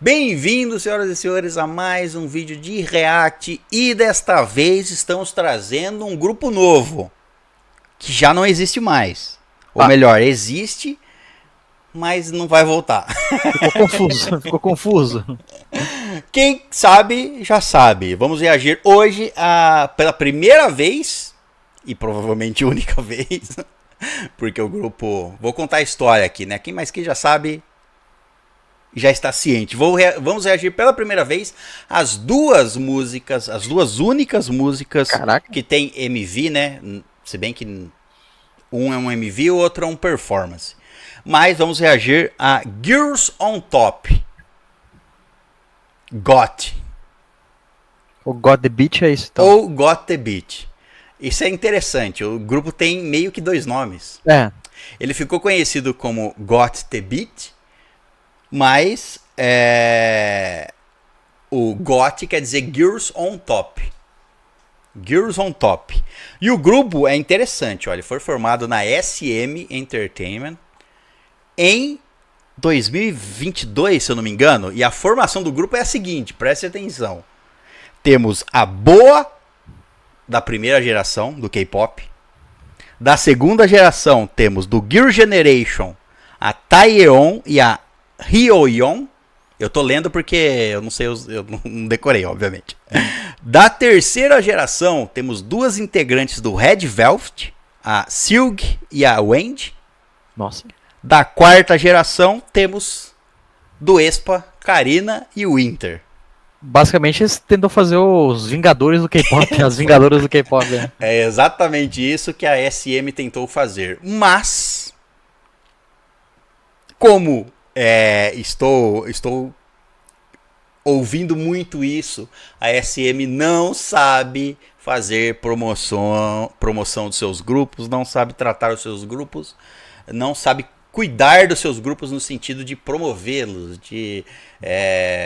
Bem-vindos, senhoras e senhores, a mais um vídeo de React. E desta vez estamos trazendo um grupo novo, que já não existe mais. Ou melhor, existe, mas não vai voltar. Ficou confuso. Quem sabe, já sabe. Vamos reagir hoje pela primeira vez, e provavelmente única vez, porque o grupo... Vou contar a história aqui, né? Quem mais que já sabe... já está ciente. Vamos reagir pela primeira vez às duas músicas, as duas únicas músicas que tem MV, né? Se bem que um é um MV e o outro é um performance. Mas vamos reagir a Girls on Top. Got. O Got the Beat é isso, então? Ou Got the Beat. Isso é interessante. O grupo tem meio que dois nomes. É. Ele ficou conhecido como Got the Beat, mas o GOT quer dizer Girls on Top. Girls on Top. E o grupo é interessante, olha, foi formado na SM Entertainment em 2022, se eu não me engano. E a formação do grupo é a seguinte, preste atenção. Temos a Boa, da primeira geração do K-pop. Da segunda geração temos do Girl Generation a Taeyeon e a Hyoyeon. Eu tô lendo porque eu não sei, eu não decorei, obviamente. Da terceira geração, temos duas integrantes do Red Velvet, a Seung e a Wendy. Nossa. Da quarta geração, temos do Aespa, Karina e Winter. Basicamente, eles tentam fazer os Vingadores do K-pop, as Vingadoras do K-pop. Né? É exatamente isso que a SM tentou fazer. Mas, como estou ouvindo muito isso, a SM não sabe fazer promoção dos seus grupos, não sabe tratar os seus grupos, não sabe cuidar dos seus grupos no sentido de promovê-los, de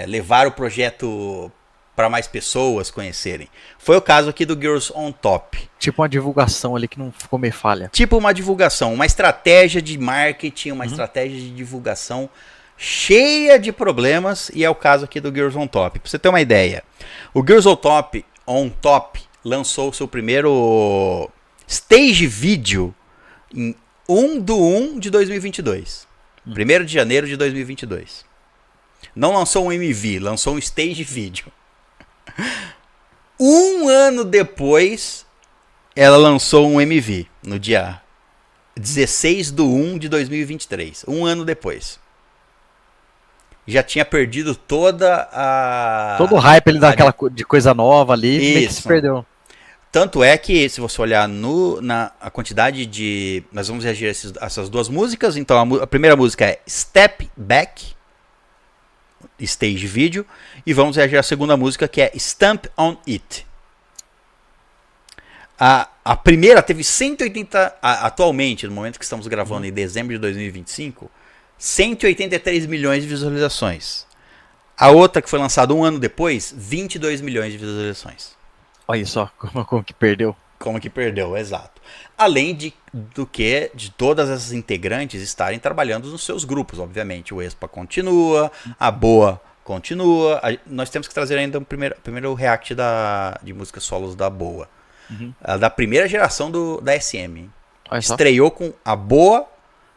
levar o projeto para mais pessoas conhecerem. Foi o caso aqui do Girls on Top. Tipo uma divulgação ali que não ficou meio falha. Tipo uma divulgação, uma estratégia de marketing, uma estratégia de divulgação cheia de problemas, e é o caso aqui do Girls on Top. Pra você ter uma ideia, o Girls on Top lançou o seu primeiro stage video em 1/1 de 2022. 1º de janeiro de 2022. Não lançou um MV, lançou um stage video. Um ano depois, ela lançou um MV, no dia 16/1 de 2023. Um ano depois. Já tinha perdido todo o hype ele daquela de coisa nova ali, meio que se perdeu. Tanto é que, se você olhar na quantidade de... Nós vamos reagir a essas duas músicas. Então, a primeira música é Step Back, stage video. E vamos reagir à segunda música, que é Stamp on It. A primeira teve 180... Atualmente, no momento que estamos gravando, em dezembro de 2025... 183 milhões de visualizações. A outra, que foi lançada um ano depois, 22 milhões de visualizações. Olha só como que perdeu. Como que perdeu, exato. Além de todas essas integrantes estarem trabalhando nos seus grupos, obviamente. O Aespa continua, a Boa continua. Nós temos que trazer ainda o primeiro react de músicas solos da Boa. Da primeira geração da SM. Estreou com a Boa,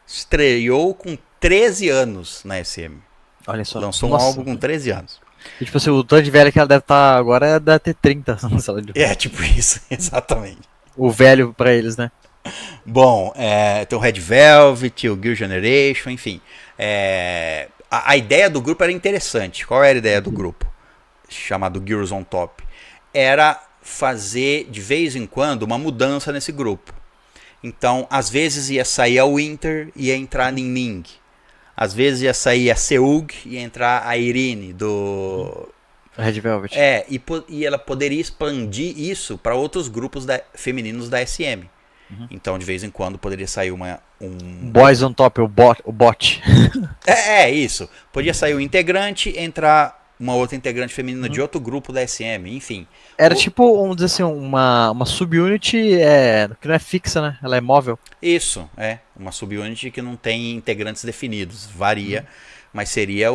estreou com 13 anos na SM. Olha só. Lançou um álbum com 13 anos. E, tipo assim, o tanto de velho que ela deve estar agora deve ter 30. É, tipo isso, exatamente. O velho pra eles, né? Bom, tem o Red Velvet, o Girl Generation, enfim. A ideia do grupo era interessante. Qual era a ideia do grupo? Chamado Girls on Top. Era fazer, de vez em quando, uma mudança nesse grupo. Então, às vezes ia sair a Winter e ia entrar a Ning. Às vezes ia sair a Seung e ia entrar a Irene do Red Velvet. E ela poderia expandir isso para outros grupos femininos da SM. Então, de vez em quando, poderia sair um... Boys on Top, o bot. Isso. Podia sair um integrante, entrar uma outra integrante feminina de outro grupo da SM, enfim. Era tipo, vamos dizer assim, uma subunit que não é fixa, né? Ela é móvel. Isso, uma subunit que não tem integrantes definidos, varia, mas seria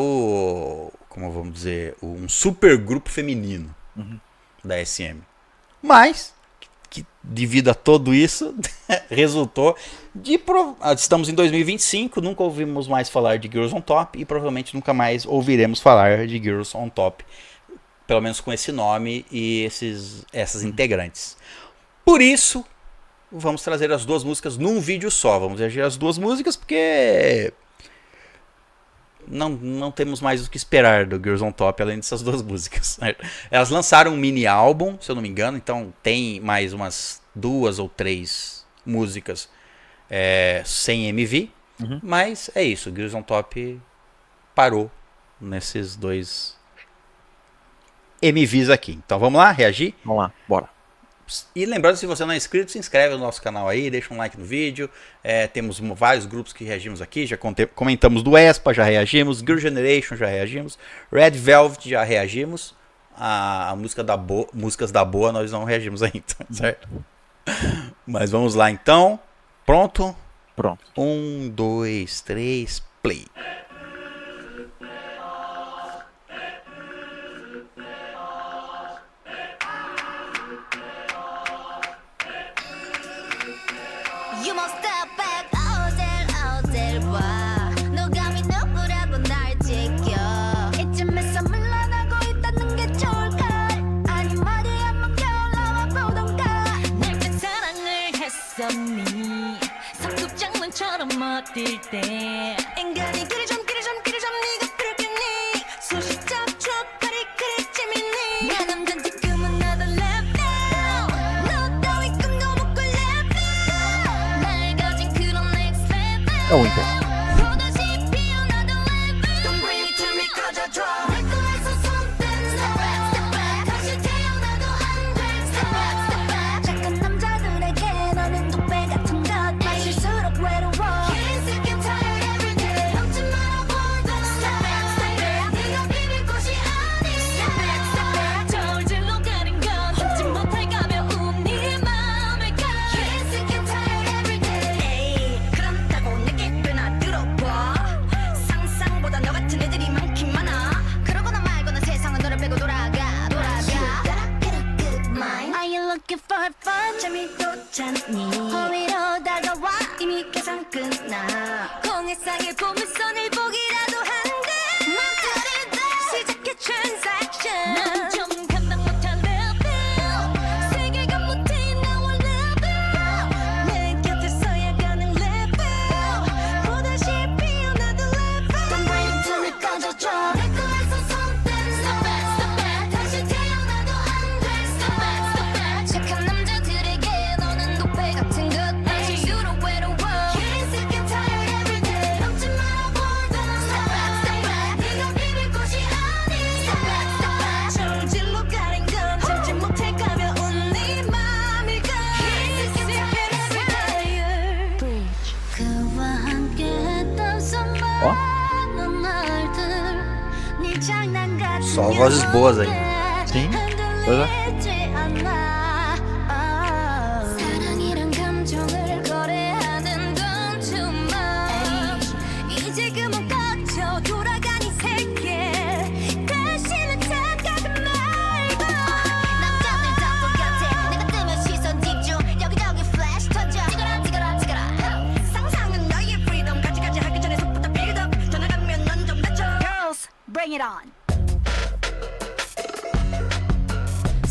como vamos dizer, um super grupo feminino Uhum. da SM. Mas, que devido a tudo isso, resultou de... Estamos em 2025, nunca ouvimos mais falar de Girls on Top e provavelmente nunca mais ouviremos falar de Girls on Top. Pelo menos com esse nome e essas integrantes. Por isso, vamos trazer as duas músicas num vídeo só. Vamos reagir as duas músicas porque não temos mais o que esperar do Girls on Top além dessas duas músicas. Elas lançaram um mini álbum, se eu não me engano, então tem mais umas 2 ou 3 músicas sem MV. Uhum. Mas é isso, Girls on Top parou nesses 2 MVs aqui. Então vamos lá, reagir? Vamos lá, bora. E lembrando, se você não é inscrito, se inscreve no nosso canal aí, deixa um like no vídeo. Temos vários grupos que reagimos aqui, já comentamos do Espa, já reagimos, Girl Generation já reagimos, Red Velvet já reagimos. A músicas da boa nós não reagimos ainda, certo? Mas vamos lá então. Pronto? Pronto. 1, 2, 3, play. You must step back 어딜 봐 누가 누구라고 날 지켜 이쯤에서 물러나고 있다는 게 좋을까 아니 말이 안 먹혀 나와 보던가 내게 사랑을 했었니 석급장난처럼 어딜 때 인간이 길이 좀 네가 필요했니 수십 잡초 파리 그리 재밌니 내 남잔 지금은 나도 left now 너 따위 꿈도 못 꿀 left now 날 가진 그런 next level É o Inter. 보다시 피어나도 level Don't bring it to me 꺼져줘 내 거에서 손 떼 Step back, step back 다시 태어나도 안 돼 Step back, step back 착한 남자들에게 너는 독배 같은 것 마실수록 외로워 Can't sick and tired every day 넘지 말아 boy don't step back, step back 네가 비빌 곳이 아니 Step back, step back 저울질로 가린 건 참지 못할 가벼운 네 맘을 가 Can't sick and tired every day 그런다고 내게 꽤나 들어봐 상상보다 너 같은 애들이 많긴 많아 그러거나 말거나 세상은 너를 빼고 돌아가 Are you looking for fun? 재미도 찾니 호위로 다가와 이미 계산 끝나 공해상의 보물선을 보기라도 한데 맘들이다 시작해 transaction 난 좀 감당 못한 level 세계가 못해 나와 level 내 곁에 서야 가는 level 보다시 피어나도 level Don't bring it to me 꺼져줘 내 거에서 손 떼 Step back, step back 다시 태어나도 안 돼 Step back, step back 착한 남자들에게 너는 독배 같은 것 마실수록 외로워 Can't sick and tired every day 넘지 말아 boy don't step back, step back 네가 비빌 곳이 아니 Step back, step back 저울질로 가린 건 참지 못할 가벼운 네 맘을 가 Can't sick and tired every day 그와 함께 했던 수많은 날들 네 장난 같은 Só vozes boas aí. Sim, pois é. 흔들리지 않아 사랑이란 감정을 거래하는 건 too much 이제 그만 닥쳐 돌아가니 세계 다시는 착각은 말고 남자들 다 똑같아 내가 뜨면 시선 집중 여기저기 flash 터져 찍어라 상상은 너의 freedom 가지가지 하기 전에 속부터 build up 더 나가면 넌 좀 낮춰 Girls, bring it on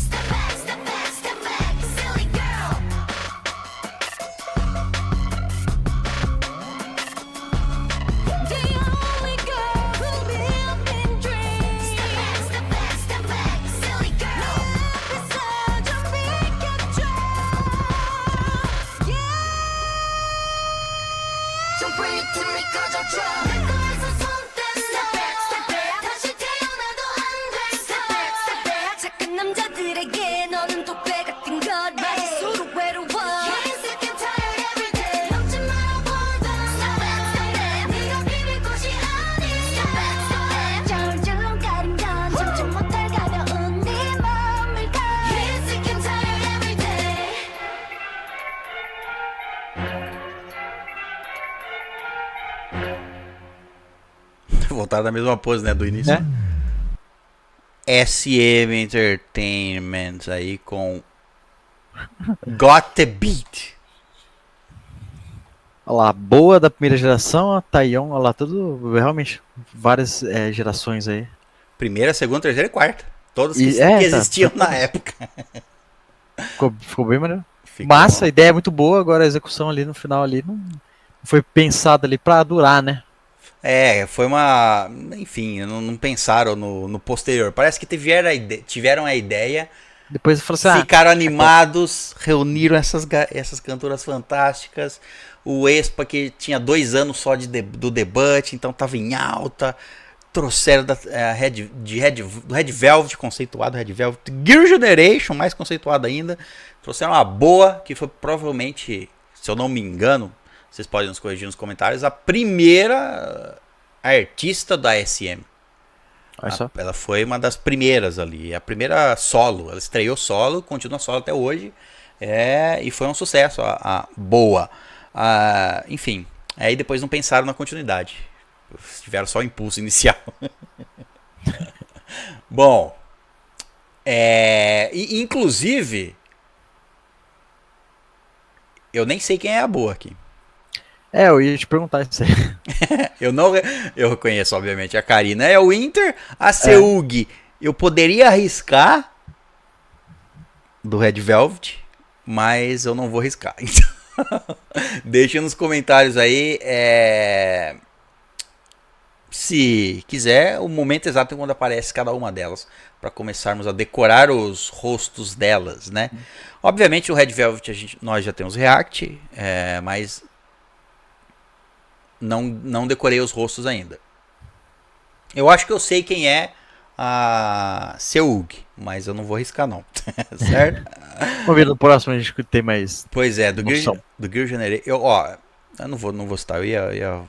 Step back, silly girl. The only girl who live in dreams. Step back, silly girl. 앞에서 좀 비켜줘. Yeah. Don't bring it to me, 꺼져줘. 내 거에서 손 떼. Step back, 다시 태어나도 안 돼. Step back, 착한 남자들에게 너는 독배 같은 것 마실수록 외로워. Can't sick and tired every day. 넘지 말아 boy don't step back. 네가 비빌 곳이 아니. Step back. 저울질로 가린 건 참지 못할 가벼운 네 맘을 가. Can't sick and tired every day. Voltar na mesma pose, né, do início. Né? SM Entertainment aí com Got the Beat. Olha lá, boa da primeira geração, a Taiyon, olha lá, tudo, realmente, várias gerações aí. Primeira, segunda, terceira e quarta. Todas que, E- que tá, existiam tá. na época. Ficou bem maneiro. Ficou Massa, bom. a ideia é muito boa, agora a execução ali no final ali não foi pensada ali pra durar, né? Foi uma. Enfim, não pensaram no posterior. Parece que tiveram a ideia, Depois eu falei assim, ficaram animados, reuniram essas cantoras fantásticas. O Expa, que tinha 2 anos só do debut, então tava em alta. Trouxeram do Red Velvet, conceituado Red Velvet. Gear Generation, mais conceituado ainda. Trouxeram uma boa, que foi provavelmente, se eu não me engano, vocês podem nos corrigir nos comentários, a primeira artista da SM. olha só. Ela foi uma das primeiras ali, a primeira solo. Ela estreou solo, continua solo até hoje. E foi um sucesso, a boa. Enfim, aí depois não pensaram na continuidade. Tiveram só o impulso inicial. Bom, inclusive, eu nem sei quem é a boa aqui. Eu ia te perguntar isso aí. Eu reconheço, obviamente, a Karina é o Winter, a Seug. Eu poderia arriscar do Red Velvet, mas eu não vou arriscar. Então, deixa nos comentários aí. Se quiser, o momento exato quando aparece cada uma delas, para começarmos a decorar os rostos delas, né? Obviamente o Red Velvet nós já temos react, mas não decorei os rostos ainda. Eu acho que eu sei quem é a Seug, mas eu não vou arriscar não, certo? Vamos ver no próximo a gente tem mais. Pois é, do noção. Gear Generation. Eu não vou citar, eu ia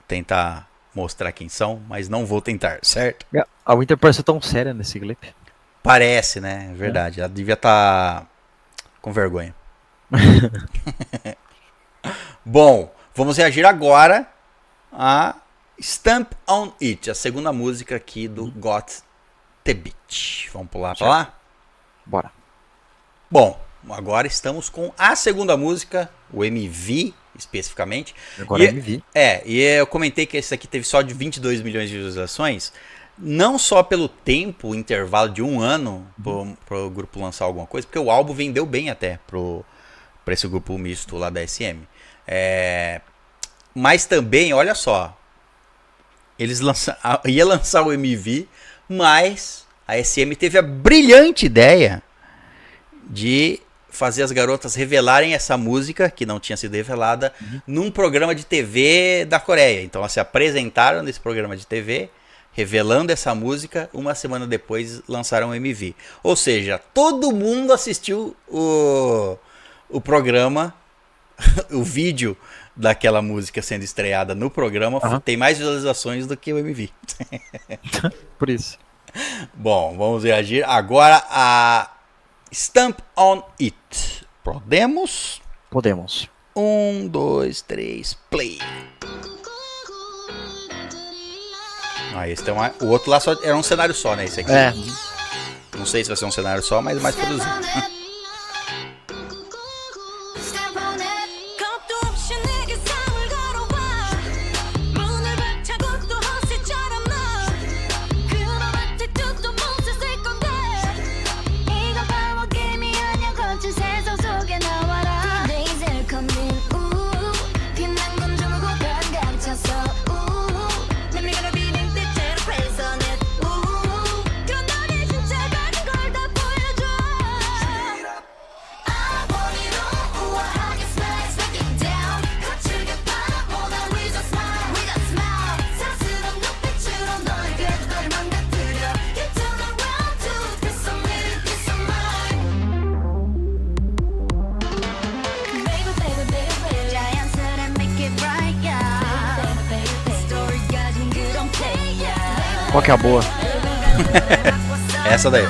tentar mostrar quem são, mas não vou tentar, certo? A Winter parece tão séria nesse clipe. Parece, né? É verdade. Ela devia estar com vergonha. Bom, vamos reagir agora a Stamp on It, a segunda música aqui do Got the Beat. Vamos pular pra lá? Bora. Bom, agora estamos com a segunda música, o MV especificamente. Agora E- eu me vi. E eu comentei que esse aqui teve só de 22 milhões de visualizações, não só pelo tempo, o intervalo de 1 ano pro grupo lançar alguma coisa, porque o álbum vendeu bem até pra esse grupo misto lá da SM. Mas também, olha só, eles ia lançar o MV, mas a SM teve a brilhante ideia de fazer as garotas revelarem essa música, que não tinha sido revelada, num programa de TV da Coreia. Então elas se apresentaram nesse programa de TV, revelando essa música, uma semana depois lançaram o MV. Ou seja, todo mundo assistiu o programa, o vídeo daquela música sendo estreada no programa, tem mais visualizações do que o MV. Por isso. Bom, vamos reagir agora a Stamp on It. Podemos? Podemos. 1, 2, 3, play. Esse tem o outro lá era um cenário só, né? Esse aqui. Não sei se vai ser um cenário só, mas mais produzido. Step on it. 겁도 없이 내게 삶을 걸어와. 문을 박차고 또 허세처럼 나. 그런 attitude도 못 쓸 건데. 이건 power game이 아니야. 거친 세상 속에 나와라. Days coming. 빛난 건 주무고 반가름 쳤어. Let me gonna be ning 뜻대로 press on it. 그런 너의 진짜 가진 걸 다 보여줘. I want it all. 우아하게 smash back it down. 거칠게 봐. 모나 with a smile. With a smile. 사랑스러운 눈빛으로 너의 궤도를 망가뜨려. You turn around to piece of me, piece of mine. Baby, baby, baby. 자연스레 make it right, yeah. Story 가진 그런 play, yeah. Qual que é a boa? Essa daí.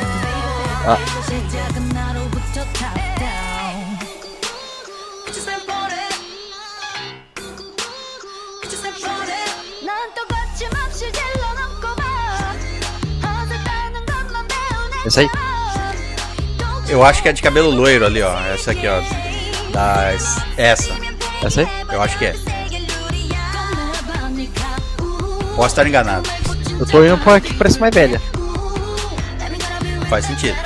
시작은 나로부터 top down. Could you stand for it? Could you stand for it? 난 또 거침없이 질러놓고 봐. 어색하는 것만 Essa aí? Eu acho que é de cabelo loiro ali, ó. Essa aqui, ó. Essa. Essa aí? Eu acho que é. Posso estar enganado. Eu tô indo pra que parece mais velha. Faz sentido.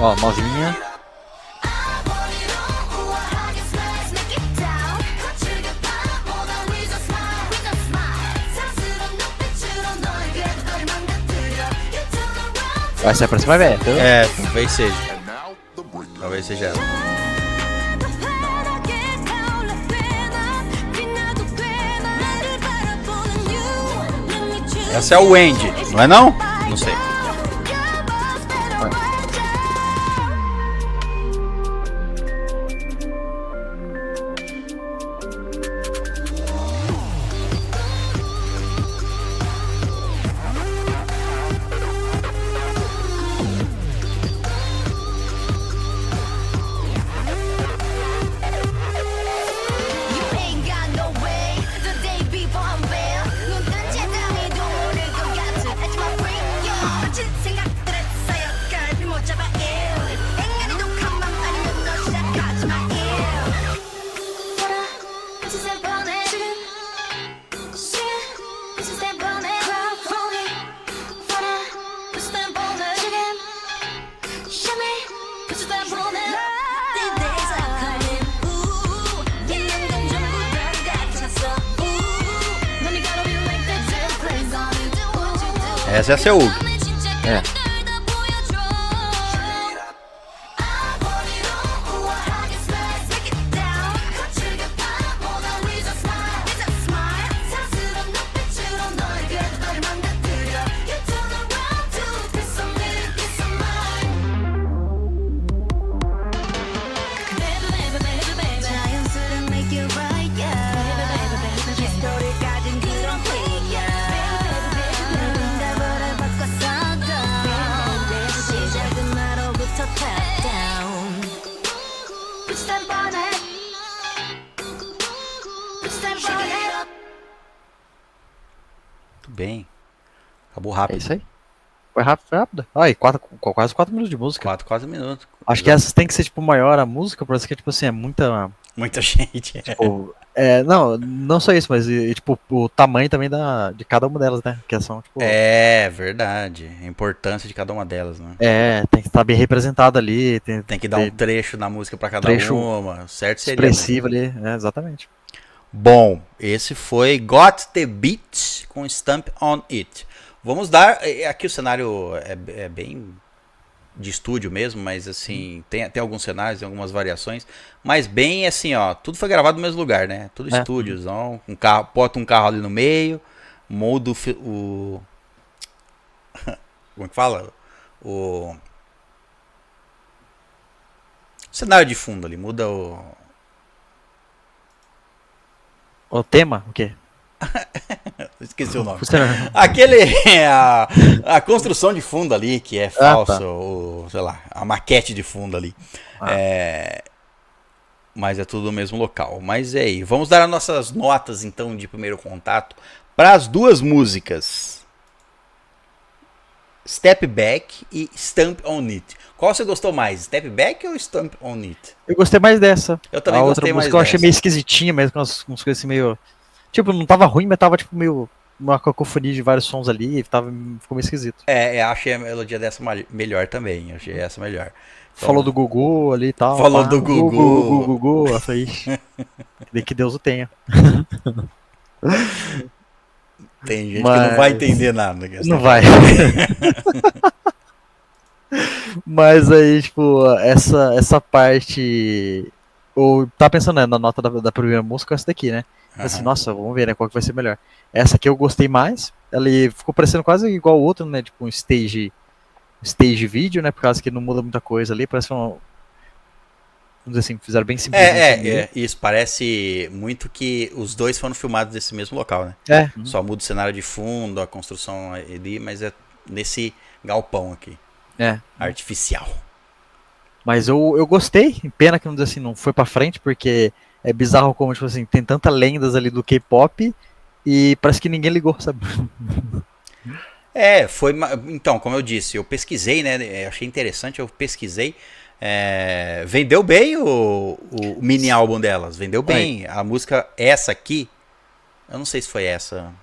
Ó, novinha. Essa parece mais velha. Entendeu? É, talvez seja. Talvez seja ela. Essa é o Wendy, não é não? Não sei. Essa é a Seul. É. Muito bem. Acabou É rápido. isso aí. Foi rápido, foi rápido. Ai, quase 4 minutos de música. Quase minutos. Acho que essas tem que ser, tipo, maior a música, parece que, tipo assim, é muita... Muita gente. Tipo, não só isso, mas, tipo, o tamanho também de cada uma delas, né? Que são, tipo... É verdade. A importância de cada uma delas, né? tem que estar bem representado ali. Tem que dar um trecho na música pra cada trecho uma. Certo seria. Né? expressivo ali, exatamente. Bom, esse foi Got the Beat com Stamp on It. Vamos dar. Aqui o cenário é bem de estúdio mesmo, mas assim, tem alguns cenários, tem algumas variações, mas bem assim, ó, tudo foi gravado no mesmo lugar, né? Tudo estúdios, ó, um carro, bota um carro ali no meio, muda o como é que fala? O cenário de fundo ali, muda O tema, o quê? esqueci o nome. Funciona. Aquele. A construção de fundo ali, que é falsa, tá. ou sei lá, a maquete de fundo ali. Mas é tudo no mesmo local. Mas é aí. Vamos dar as nossas notas, então, de primeiro contato para as duas músicas: Step Back e Stamp on It. Qual você gostou mais? Step Back ou Stamp on It? Eu gostei mais dessa. Eu também a gostei outra mais música eu achei dessa. meio esquisitinha mesmo, com umas coisas assim meio... Tipo, não tava ruim, mas tava tipo meio... Uma cacofonia de vários sons ali, ficou meio esquisito. Eu achei a melodia dessa melhor também. Eu achei essa melhor. Então, Falou do Gugu ali e tal. Falou do Gugu. Gugu, essa aí. Que Deus o tenha. Tem gente que não vai entender nada. Não vai. Mas aí, tipo, essa parte... Eu tava pensando, né, na nota da primeira música, essa daqui, né? Assim, nossa, vamos ver, né, qual que vai ser melhor. Essa aqui eu gostei mais. Ela ficou parecendo quase igual o outro, né? Tipo um stage vídeo, né? Por causa que não muda muita coisa ali. Parece vamos dizer assim, fizeram bem simples. Isso parece muito que os dois foram filmados nesse mesmo local, né? Só muda o cenário de fundo, a construção ali, mas é nesse galpão aqui. Artificial. Mas eu gostei. Pena que não foi pra frente, porque é bizarro como, tipo assim, tem tantas lendas ali do K-pop e parece que ninguém ligou, sabe? Então, como eu disse, eu pesquisei, né? Achei interessante, eu pesquisei. Vendeu bem o mini álbum delas, vendeu bem. A música, essa aqui, eu não sei se foi essa,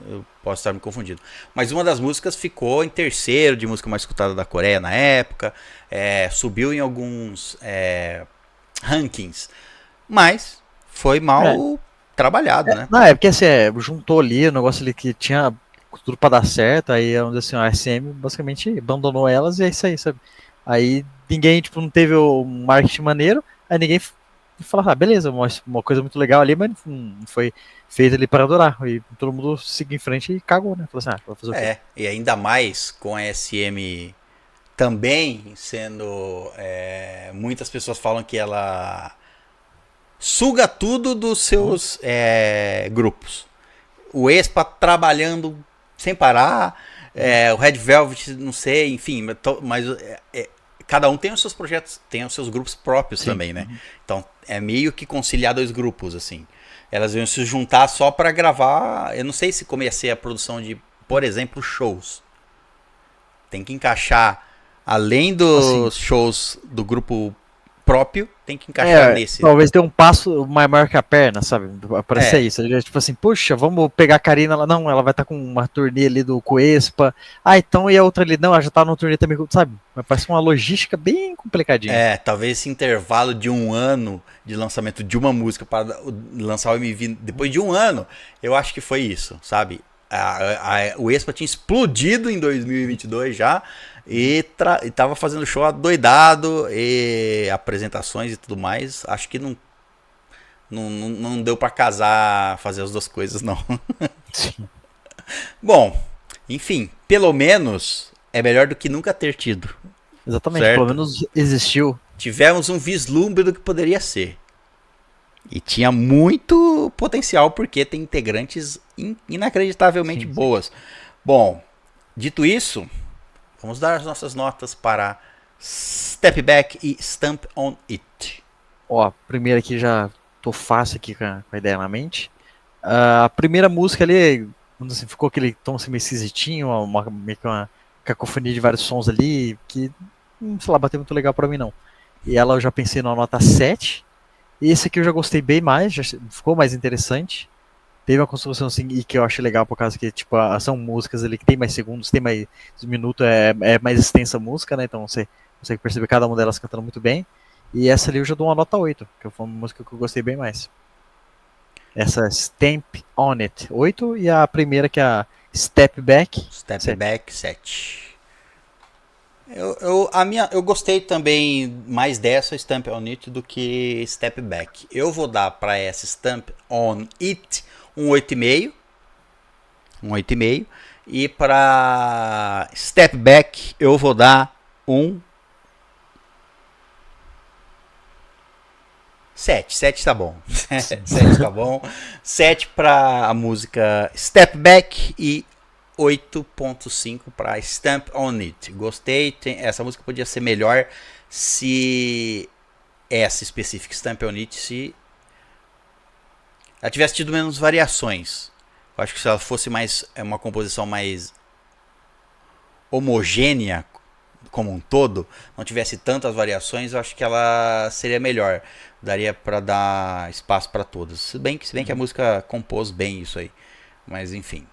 eu posso estar me confundindo. Mas uma das músicas ficou em terceiro de música mais escutada da Coreia na época. Subiu em alguns rankings. Mas foi mal trabalhado, né? Não, é porque assim, juntou ali o negócio ali que tinha tudo pra dar certo, aí onde assim, a SM basicamente abandonou elas e é isso aí, sabe? Aí ninguém, tipo, não teve o marketing maneiro, aí ninguém fala, beleza, uma coisa muito legal ali, mas não foi feito ali para adorar. E todo mundo seguiu em frente e cagou, né? Falou assim, vou fazer o quê? E ainda mais com a SM também sendo. Muitas pessoas falam que ela suga tudo dos seus grupos. O Aespa trabalhando sem parar, o Red Velvet, não sei, enfim, mas cada um tem os seus projetos, tem os seus grupos próprios também, né? Então é meio que conciliar dois grupos, assim. Elas iam se juntar só para gravar. Eu não sei se como ia ser a produção de, por exemplo, shows. Tem que encaixar, além dos shows do grupo próprio, tem que encaixar nesse. Talvez dê um passo maior que a perna, sabe? Parece isso. Tipo assim, puxa, vamos pegar a Karina. Não, ela vai estar com uma turnê ali do Coespa. Então e a outra ali? Não, ela já tá no turnê também, sabe? Parece uma logística bem complicadinha. Talvez esse intervalo de 1 ano de lançamento de uma música para lançar o MV depois de 1 ano, eu acho que foi isso, sabe? O Aespa tinha explodido em 2022 já e tava fazendo show adoidado e apresentações e tudo mais. Acho que não deu para casar, fazer as duas coisas, não. Sim. Bom, enfim, pelo menos é melhor do que nunca ter tido. Exatamente, certo? Pelo menos existiu. Tivemos um vislumbre do que poderia ser. E tinha muito potencial, porque tem integrantes inacreditavelmente boas. Bom, dito isso, vamos dar as nossas notas para Step Back e Stamp on It. Primeiro aqui já tô fácil aqui com a ideia na mente. A primeira música ali, assim, ficou aquele tom assim, meio esquisitinho, meio que uma cacofonia de vários sons ali, que, sei lá, bateu muito legal pra mim não. E ela eu já pensei na nota 7. E esse aqui eu já gostei bem mais, já ficou mais interessante. Teve uma construção assim, e que eu achei legal por causa que tipo, são músicas ali que tem mais segundos, tem mais minutos, é mais extensa a música, né? Então você consegue perceber cada uma delas cantando muito bem. E essa ali eu já dou uma nota 8, que foi uma música que eu gostei bem mais. Essa Stamp on It, 8, e a primeira que é a Step Back. Step 7. Back 7. Eu gostei também mais dessa Stamp on It do que Step Back. Eu vou dar para essa Stamp on It um 8,5. Um 8,5. E para Step Back eu vou dar um 7. 7 tá bom. 7 tá bom. 7 para a música Step Back e 8.5 para Stamp on It. Gostei. Essa música podia ser melhor se essa específica Stamp on It, se ela tivesse tido menos variações. Eu acho que se ela fosse mais uma composição mais homogênea como um todo, não tivesse tantas variações, eu acho que ela seria melhor. Daria para dar espaço para todas. Se bem que a música compôs bem isso aí. Mas enfim.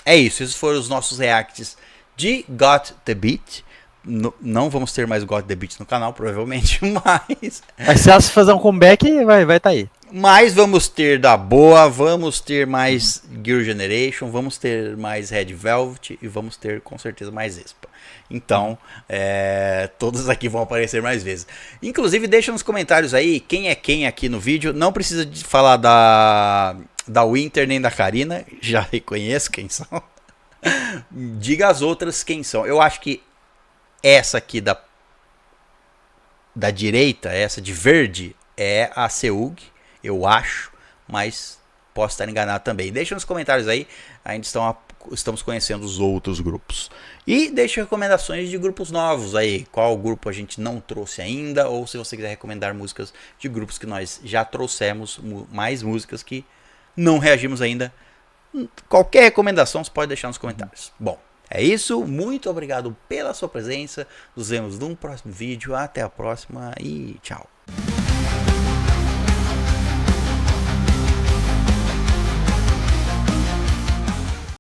É isso, esses foram os nossos reacts de Got the Beat. Não vamos ter mais Got the Beat no canal, provavelmente, mas se ela fazer um comeback, vai tá aí. Mas vamos ter da boa, vamos ter mais Girl Generation, vamos ter mais Red Velvet e vamos ter com certeza mais Aespa. Então, todos aqui vão aparecer mais vezes. Inclusive, deixa nos comentários aí quem é quem aqui no vídeo. Não precisa de falar da Winter nem da Karina, já reconheço quem são. Diga as outras quem são. Eu acho que essa aqui da direita, essa de verde, é a Seug, eu acho, mas posso estar enganado também. Deixa nos comentários aí, ainda estamos conhecendo os outros grupos. E deixa recomendações de grupos novos aí, qual grupo a gente não trouxe ainda, ou se você quiser recomendar músicas de grupos que nós já trouxemos, mais músicas que não reagimos ainda qualquer recomendação você pode deixar nos comentários. Bom, é isso. Muito obrigado pela sua presença. Nos vemos num próximo vídeo. Até a próxima e tchau.